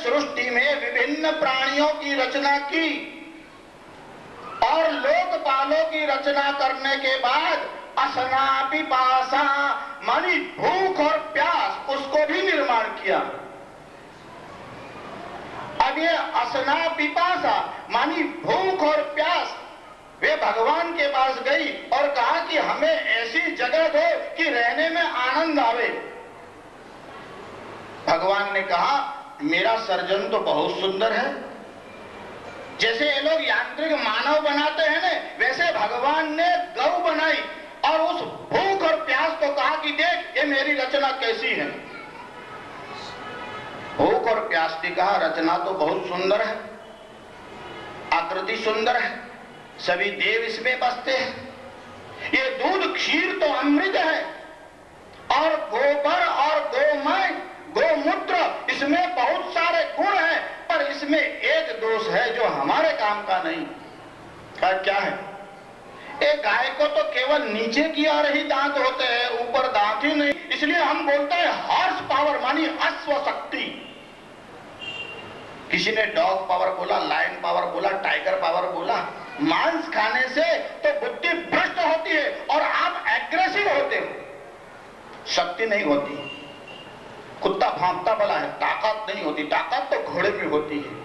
सृष्टि में विभिन्न प्राणियों की रचना की और लोकपालों की रचना करने के बाद असना पिपासा मानी भूख और प्यास उसको भी निर्माण किया। अब ये असना पिपासा मानी भूख और प्यास वे भगवान के पास गई और कहा कि हमें ऐसी जगह दो कि रहने में आनंद आवे। भगवान ने कहा मेरा सर्जन तो बहुत सुंदर है। जैसे ये लोग यांत्रिक मानव बनाते हैं ना, वैसे भगवान ने गौ बनाई और उस भूख और प्यास को कहा कि देख ये मेरी रचना कैसी है। भूख और प्यास की कहा रचना तो बहुत सुंदर है, आकृति सुंदर है, सभी देव इसमें बसते हैं। ये दूध क्षीर तो अमृत है और गोबर और गोमय गोमूत्र इसमें बहुत सारे गुण हैं, पर इसमें एक दोष है जो हमारे काम का नहीं। क्या है? एक गाय को तो केवल नीचे की ओर ही दांत होते हैं, ऊपर दांत ही नहीं, इसलिए हम बोलते हैं हॉर्स पावर मानी अश्व शक्ति। किसी ने डॉग पावर बोला, लायन पावर बोला, टाइगर पावर बोला। मांस खाने से तो बुद्धि भ्रष्ट होती है और आप एग्रेसिव होते हो, शक्ति नहीं होती। कुत्ता भांगता भला है, ताकत नहीं होती। ताकत तो घोड़े में होती है।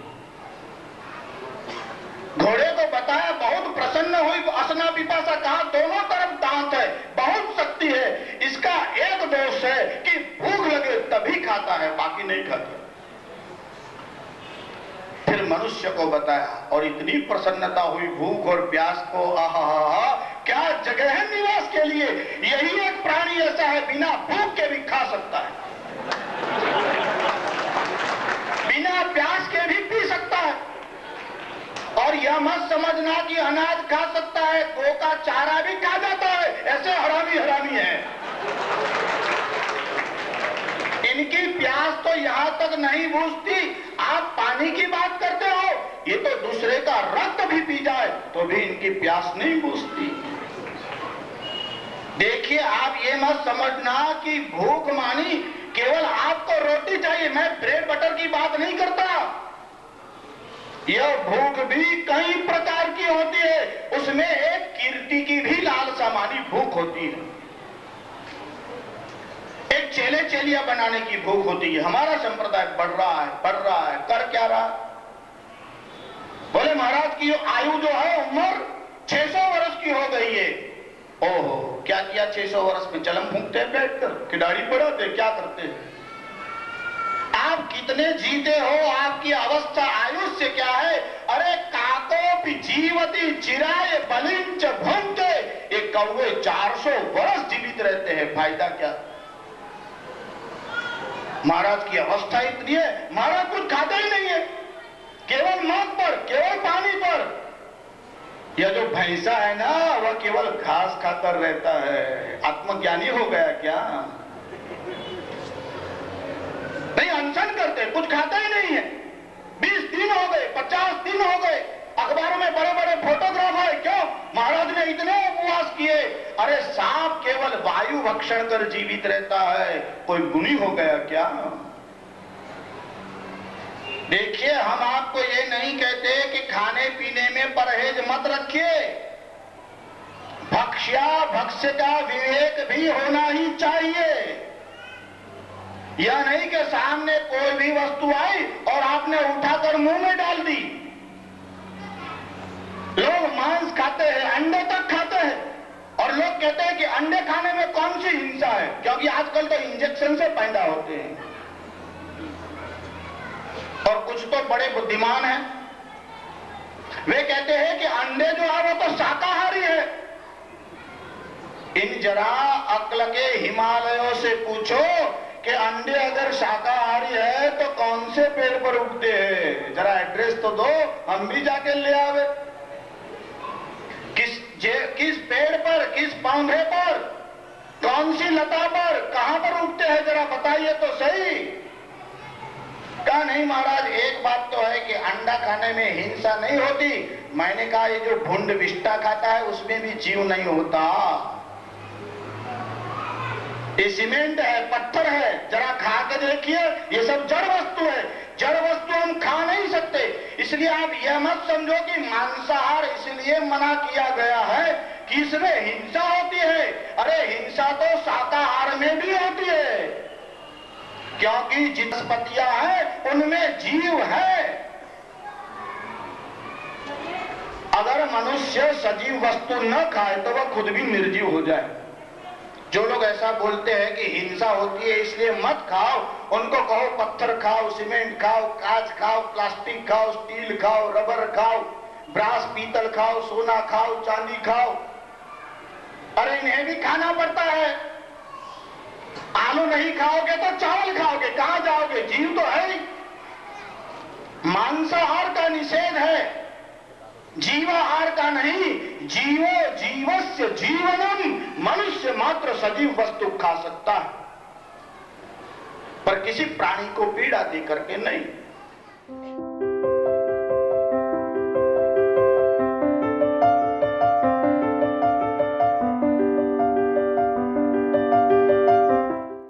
घोड़े को बताया, बहुत प्रसन्न हुई, असना पिपासा, कहा दोनों तरफ दांत है, बहुत शक्ति है। इसका एक दोष है कि भूख लगे तभी खाता है, बाकी नहीं खाता। फिर मनुष्य को बताया और इतनी प्रसन्नता हुई भूख और प्यास को। आहा, क्या जगह है निवास के लिए। यही एक प्राणी ऐसा है बिना भूख के भी खा सकता है, बिना प्यास के भी पी सकता है। और यह मत समझना कि अनाज खा सकता है, गौ का चारा भी खा जाता है। ऐसे हरामी हरामी है। इनकी प्यास तो यहां तक नहीं बुझती। आप पानी की बात करते हो, ये तो दूसरे का रक्त भी पी जाए तो भी इनकी प्यास नहीं बुझती। देखिए, आप ये मत समझना कि भूख मानी केवल आपको रोटी चाहिए। मैं ब्रेड बटर की बात नहीं करता। यह भूख भी कई प्रकार की होती है। उसमें एक कीर्ति की भी लालसा मानी भूख होती है। एक चेले चेलिया बनाने की भूख होती है। हमारा संप्रदाय बढ़ रहा है, कर क्या रहा? बोले महाराज की आयु जो है उम्र 600 वर्ष की हो गई है। ओहो, क्या किया 600 वर्ष में? चलम फूंकते बैठकर, खिलाड़ी पढ़ाते, क्या करते हैं? आप कितने जीते हो, आपकी अवस्था आयुष्य क्या है? अरे काकोपि जीवति चिराय बलिंच भुंक्ते। ये कौवे 400 वर्ष जीवित रहते हैं, फायदा क्या? महाराज की अवस्था इतनी है, महाराज कुछ खाता ही नहीं है, केवल मौत पर, केवल पानी पर। यह जो भैंसा है ना, वह केवल घास खाकर रहता है। आत्मज्ञानी हो गया क्या? नहीं, अनशन करते, कुछ खाता ही नहीं है। 20 दिन हो गए, 50 दिन हो गए, अखबारों में बड़े बड़े फोटोग्राफ है। क्यों? महाराज ने इतने उपवास किए। अरे सांप केवल वायु भक्षण कर जीवित रहता है, कोई गुणी हो गया क्या? देखिए, हम आपको ये नहीं कहते कि खाने पीने में परहेज मत रखिए। भक्ष्या भक्ष्य का विवेक भी होना ही चाहिए। यह नहीं कि सामने कोई भी वस्तु आई और आपने उठाकर मुंह में डाल दी। लोग मांस खाते हैं, अंडे तक खाते हैं और लोग कहते हैं कि अंडे खाने में कौन सी हिंसा है, क्योंकि आजकल तो इंजेक्शन से पैदा होते हैं। और कुछ तो बड़े बुद्धिमान हैं, वे कहते हैं कि अंडे जो है वो तो शाकाहारी है। इन जरा अक्ल के हिमालयों से पूछो कि अंडे अगर शाकाहारी है तो कौन से पेड़ पर उगते हैं? जरा एड्रेस तो दो, हम भी जाके ले आवे। किस पेड़ पर, किस पौधे पर, कौन सी लता पर, कहां पर उगते हैं, जरा बताइए तो सही। कहा नहीं महाराज, एक बात तो है कि अंडा खाने में हिंसा नहीं होती। मैंने कहा ये जो भुंड विष्टा खाता है उसमें भी जीव नहीं होता। ये सीमेंट है, पत्थर है, जरा खा के देखिए, ये सब जड़ वस्तु है। जड़ वस्तु इसलिए आप यह मत समझो कि मांसाहार इसलिए मना किया गया है कि इसमें हिंसा होती है। अरे हिंसा तो शाकाहार में भी होती है, क्योंकि जिन वनस्पतियां हैं उनमें जीव है। अगर मनुष्य सजीव वस्तु न खाए तो वह खुद भी निर्जीव हो जाए। जो लोग ऐसा बोलते हैं कि हिंसा होती है इसलिए मत खाओ, उनको कहो पत्थर खाओ, सीमेंट खाओ, कांच खाओ, प्लास्टिक खाओ, स्टील खाओ, रबर खाओ, ब्रास पीतल खाओ, सोना खाओ, चांदी खाओ। अरे इन्हें भी खाना पड़ता है। आलू नहीं खाओगे तो चावल खाओगे, कहां जाओगे? जीव तो है ही। मांसाहार का निषेध है, जीवाहार का नहीं। जीवो जीवस्य जीवनम, मनुष्य मात्र सजीव वस्तु खा सकता है, पर किसी प्राणी को पीड़ा दे करके नहीं।